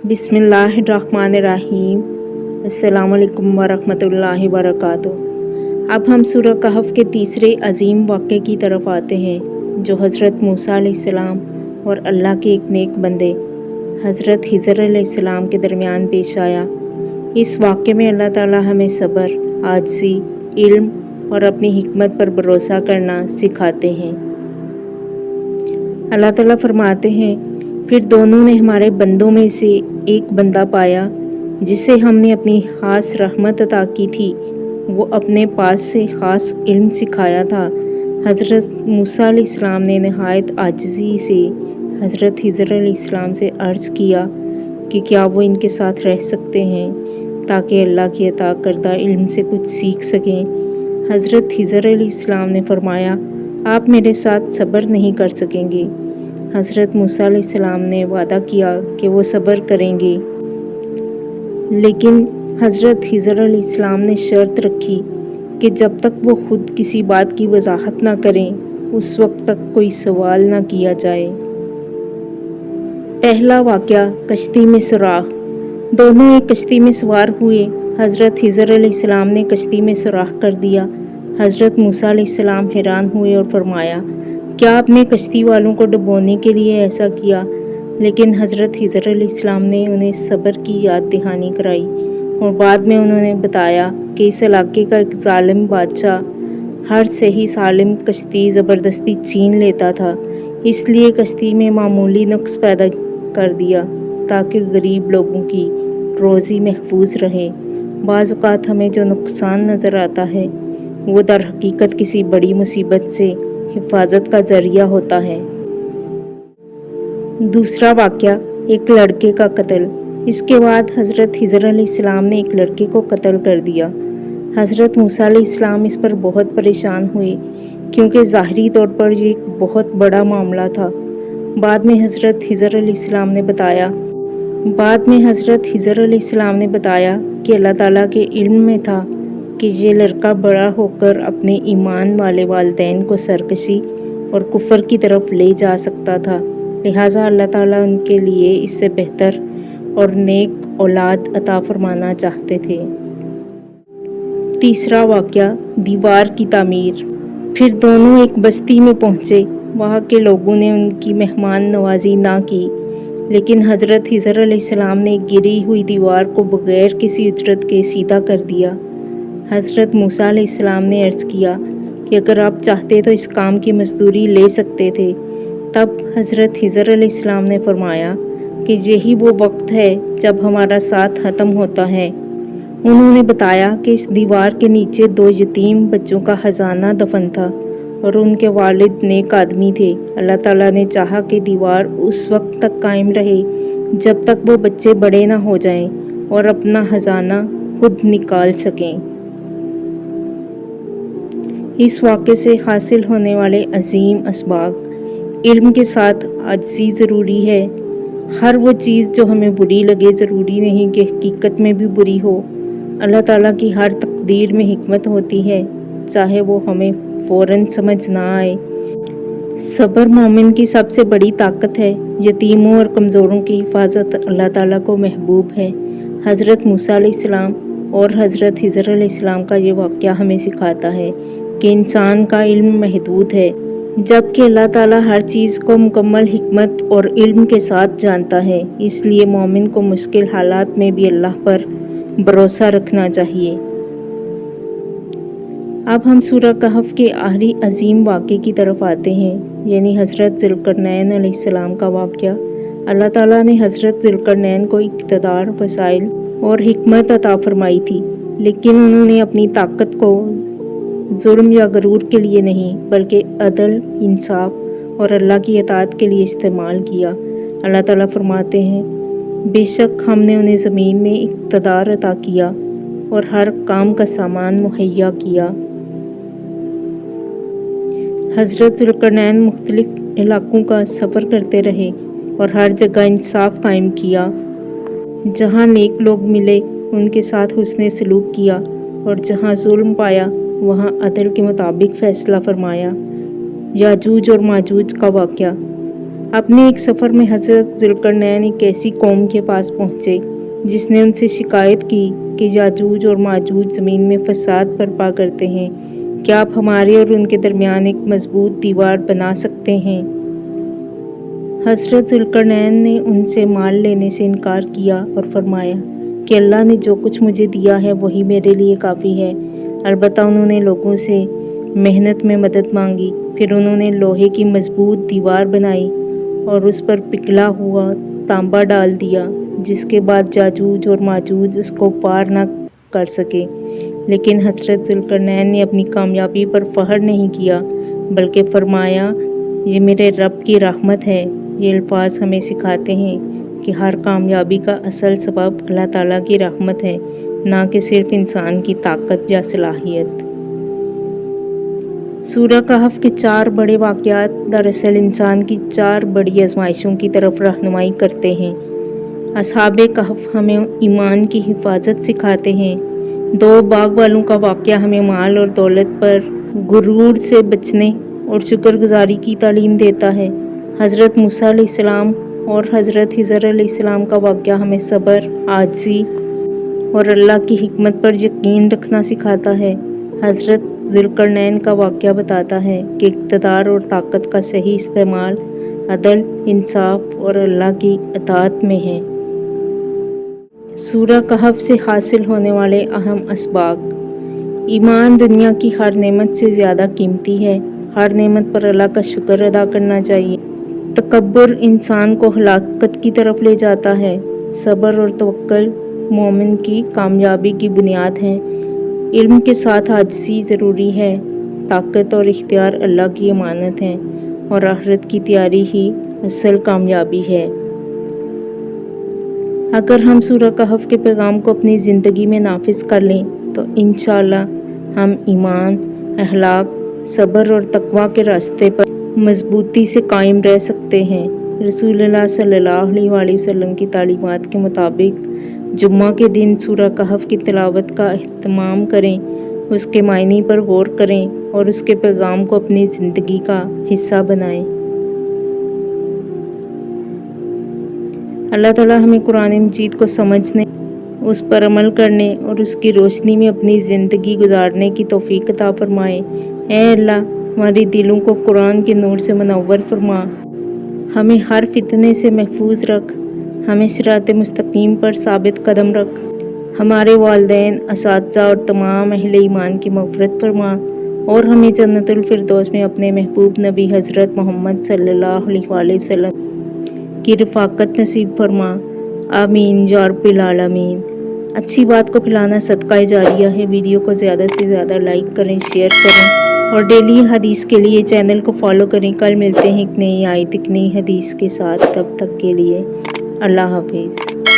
بسم اللہ الرحمن الرحیم۔ السلام علیکم ورحمۃ اللہ وبرکاتہ۔ اب ہم سورہ کہف کے تیسرے عظیم واقعے کی طرف آتے ہیں جو حضرت موسیٰ علیہ السلام اور اللہ کے ایک نیک بندے حضرت خضر علیہ السلام کے درمیان پیش آیا۔ اس واقعے میں اللہ تعالیٰ ہمیں صبر، عاجزی، علم اور اپنی حکمت پر بھروسہ کرنا سکھاتے ہیں۔ اللہ تعالیٰ فرماتے ہیں، پھر دونوں نے ہمارے بندوں میں سے ایک بندہ پایا جسے ہم نے اپنی خاص رحمت عطا کی تھی، وہ اپنے پاس سے خاص علم سکھایا تھا۔ حضرت موسیٰ علیہ السلام نے نہایت عاجزی سے حضرت خضر علیہ السلام سے عرض کیا کہ کیا وہ ان کے ساتھ رہ سکتے ہیں تاکہ اللہ کی عطا کردہ علم سے کچھ سیکھ سکیں۔ حضرت خضر علیہ السلام نے فرمایا، آپ میرے ساتھ صبر نہیں کر سکیں گے۔ حضرت موسیٰ علیہ السلام نے وعدہ کیا کہ وہ صبر کریں گے، لیکن حضرت خضر علیہ السلام نے شرط رکھی کہ جب تک وہ خود کسی بات کی وضاحت نہ کریں اس وقت تک کوئی سوال نہ کیا جائے۔ پہلا واقعہ کشتی میں سوراخ۔ دونوں ایک کشتی میں سوار ہوئے۔ حضرت خضر علیہ السلام نے کشتی میں سوراخ کر دیا۔ حضرت موسیٰ علیہ السلام حیران ہوئے اور فرمایا، کیا آپ نے کشتی والوں کو ڈبونے کے لیے ایسا کیا؟ لیکن حضرت خضر علیہ السلام نے انہیں صبر کی یاد دہانی کرائی اور بعد میں انہوں نے بتایا کہ اس علاقے کا ایک ظالم بادشاہ ہر صحیح سالم کشتی زبردستی چھین لیتا تھا، اس لیے کشتی میں معمولی نقص پیدا کر دیا تاکہ غریب لوگوں کی روزی محفوظ رہے۔ بعض اوقات ہمیں جو نقصان نظر آتا ہے وہ در حقیقت کسی بڑی مصیبت سے حفاظت کا ذریعہ ہوتا ہے۔ دوسرا واقعہ ایک لڑکے کا قتل۔ اس کے بعد حضرت خضر علیہ السلام نے ایک لڑکے کو قتل کر دیا۔ حضرت موسیٰ علیہ السلام اس پر بہت پریشان ہوئے کیونکہ ظاہری طور پر یہ ایک بہت بڑا معاملہ تھا۔ بعد میں حضرت خضر علیہ السلام نے بتایا کہ اللہ تعالیٰ کے علم میں تھا کہ یہ لڑکا بڑا ہو کر اپنے ایمان والے والدین کو سرکشی اور کفر کی طرف لے جا سکتا تھا، لہٰذا اللہ تعالیٰ ان کے لیے اس سے بہتر اور نیک اولاد عطا فرمانا چاہتے تھے۔ تیسرا واقعہ دیوار کی تعمیر۔ پھر دونوں ایک بستی میں پہنچے۔ وہاں کے لوگوں نے ان کی مہمان نوازی نہ کی، لیکن حضرت خضر علیہ السلام نے گری ہوئی دیوار کو بغیر کسی اجرت کے سیدھا کر دیا۔ حضرت موسیٰ علیہ السلام نے عرض کیا کہ اگر آپ چاہتے تو اس کام کی مزدوری لے سکتے تھے۔ تب حضرت خضر علیہ السلام نے فرمایا کہ یہی وہ وقت ہے جب ہمارا ساتھ ختم ہوتا ہے۔ انہوں نے بتایا کہ اس دیوار کے نیچے 2 یتیم بچوں کا خزانہ دفن تھا اور ان کے والد نیک آدمی تھے۔ اللہ تعالیٰ نے چاہا کہ دیوار اس وقت تک قائم رہے جب تک وہ بچے بڑے نہ ہو جائیں اور اپنا خزانہ خود نکال سکیں۔ اس واقعے سے حاصل ہونے والے عظیم اسباق۔ علم کے ساتھ عاجزی ضروری ہے۔ ہر وہ چیز جو ہمیں بری لگے ضروری نہیں کہ حقیقت میں بھی بری ہو۔ اللہ تعالیٰ کی ہر تقدیر میں حکمت ہوتی ہے، چاہے وہ ہمیں فوراً سمجھ نہ آئے۔ صبر مومن کی سب سے بڑی طاقت ہے۔ یتیموں اور کمزوروں کی حفاظت اللہ تعالیٰ کو محبوب ہے۔ حضرت موسیٰ علیہ السلام اور حضرت خضر علیہ السلام کا یہ واقعہ ہمیں سکھاتا ہے کہ انسان کا علم محدود ہے، جبکہ اللہ تعالیٰ ہر چیز کو مکمل حکمت اور علم کے ساتھ جانتا ہے۔ اس لیے مومن کو مشکل حالات میں بھی اللہ پر بھروسہ رکھنا چاہیے۔ اب ہم سورہ کہف کے آخری عظیم واقعے کی طرف آتے ہیں، یعنی حضرت ذوالقرنین علیہ السلام کا واقعہ۔ اللہ تعالیٰ نے حضرت ذوالقرنین کو اقتدار، وسائل اور حکمت عطا فرمائی تھی، لیکن انہوں نے اپنی طاقت کو ظلم یا غرور کے لیے نہیں بلکہ عدل، انصاف اور اللہ کی اطاعت کے لیے استعمال کیا۔ اللہ تعالیٰ فرماتے ہیں، بے شک ہم نے انہیں زمین میں اقتدار عطا کیا اور ہر کام کا سامان مہیا کیا۔ حضرت ذوالقرنین مختلف علاقوں کا سفر کرتے رہے اور ہر جگہ انصاف قائم کیا۔ جہاں نیک لوگ ملے ان کے ساتھ حسن سلوک کیا اور جہاں ظلم پایا وہاں عدل کے مطابق فیصلہ فرمایا۔ یاجوج اور ماجوج کا واقعہ۔ اپنے ایک سفر میں حضرت ذوالقرنین ایک ایسی قوم کے پاس پہنچے جس نے ان سے شکایت کی کہ یاجوج اور ماجوج زمین میں فساد برپا کرتے ہیں، کیا آپ ہمارے اور ان کے درمیان ایک مضبوط دیوار بنا سکتے ہیں؟ حضرت ذوالقرنین نے ان سے مال لینے سے انکار کیا اور فرمایا کہ اللہ نے جو کچھ مجھے دیا ہے وہی میرے لیے کافی ہے۔ البتہ انہوں نے لوگوں سے محنت میں مدد مانگی، پھر انہوں نے لوہے کی مضبوط دیوار بنائی اور اس پر پگھلا ہوا تانبا ڈال دیا، جس کے بعد یاجوج اور ماجوج اس کو پار نہ کر سکے۔ لیکن حضرت ذوالقرنین نے اپنی کامیابی پر فخر نہیں کیا، بلکہ فرمایا، یہ میرے رب کی رحمت ہے۔ یہ الفاظ ہمیں سکھاتے ہیں کہ ہر کامیابی کا اصل سبب اللہ تعالیٰ کی رحمت ہے، نہ کہ صرف انسان کی طاقت یا صلاحیت۔ سورہ کہف کے 4 بڑے واقعات دراصل انسان کی 4 بڑی آزمائشوں کی طرف رہنمائی کرتے ہیں۔ اصحاب کہف ہمیں ایمان کی حفاظت سکھاتے ہیں۔ 2 باغ والوں کا واقعہ ہمیں مال اور دولت پر غرور سے بچنے اور شکر گزاری کی تعلیم دیتا ہے۔ حضرت موسیٰ علیہ السلام اور حضرت خضر علیہ السلام کا واقعہ ہمیں صبر، عاجزی اور اللہ کی حکمت پر یقین رکھنا سکھاتا ہے۔ حضرت ذوالقرنین کا واقعہ بتاتا ہے کہ اقتدار اور طاقت کا صحیح استعمال عدل، انصاف اور اللہ کی اطاعت میں ہے۔ سورہ کہف سے حاصل ہونے والے اہم اسباق: ایمان دنیا کی ہر نعمت سے زیادہ قیمتی ہے۔ ہر نعمت پر اللہ کا شکر ادا کرنا چاہیے۔ تکبر انسان کو ہلاکت کی طرف لے جاتا ہے۔ صبر اور توکل مومن کی کامیابی کی بنیاد ہیں۔ علم کے ساتھ عاجزی ضروری ہے۔ طاقت اور اختیار اللہ کی امانت ہیں اور آخرت کی تیاری ہی اصل کامیابی ہے۔ اگر ہم سورہ کہف کے پیغام کو اپنی زندگی میں نافذ کر لیں تو انشاءاللہ ہم ایمان، اخلاق، صبر اور تقویٰ کے راستے پر مضبوطی سے قائم رہ سکتے ہیں۔ رسول اللہ صلی اللہ علیہ وآلہ وسلم کی تعلیمات کے مطابق جمعہ کے دن سورہ کہف کی تلاوت کا اہتمام کریں، اس کے معنی پر غور کریں اور اس کے پیغام کو اپنی زندگی کا حصہ بنائیں۔ اللہ تعالیٰ ہمیں قرآن مجید کو سمجھنے، اس پر عمل کرنے اور اس کی روشنی میں اپنی زندگی گزارنے کی توفیق عطا فرمائے۔ اے اللہ، ہمارے دلوں کو قرآن کے نور سے منور فرما، ہمیں ہر فتنے سے محفوظ رکھ، ہمیں صراط مستقیم پر ثابت قدم رکھ، ہمارے والدین، اساتذہ اور تمام اہل ایمان کی مغفرت فرما اور ہمیں جنت الفردوس میں اپنے محبوب نبی حضرت محمد صلی اللہ علیہ وآلہ وسلم کی رفاقت نصیب فرما۔ آمین یا رب العالمین۔ اچھی بات کو پھیلانا صدقہ جاریہ ہے۔ ویڈیو کو زیادہ سے زیادہ لائک کریں، شیئر کریں اور ڈیلی حدیث کے لیے چینل کو فالو کریں۔ کل ملتے ہیں ایک نئی آیت، ایک نئی حدیث کے ساتھ۔ تب تک کے لیے اللہ حافظ۔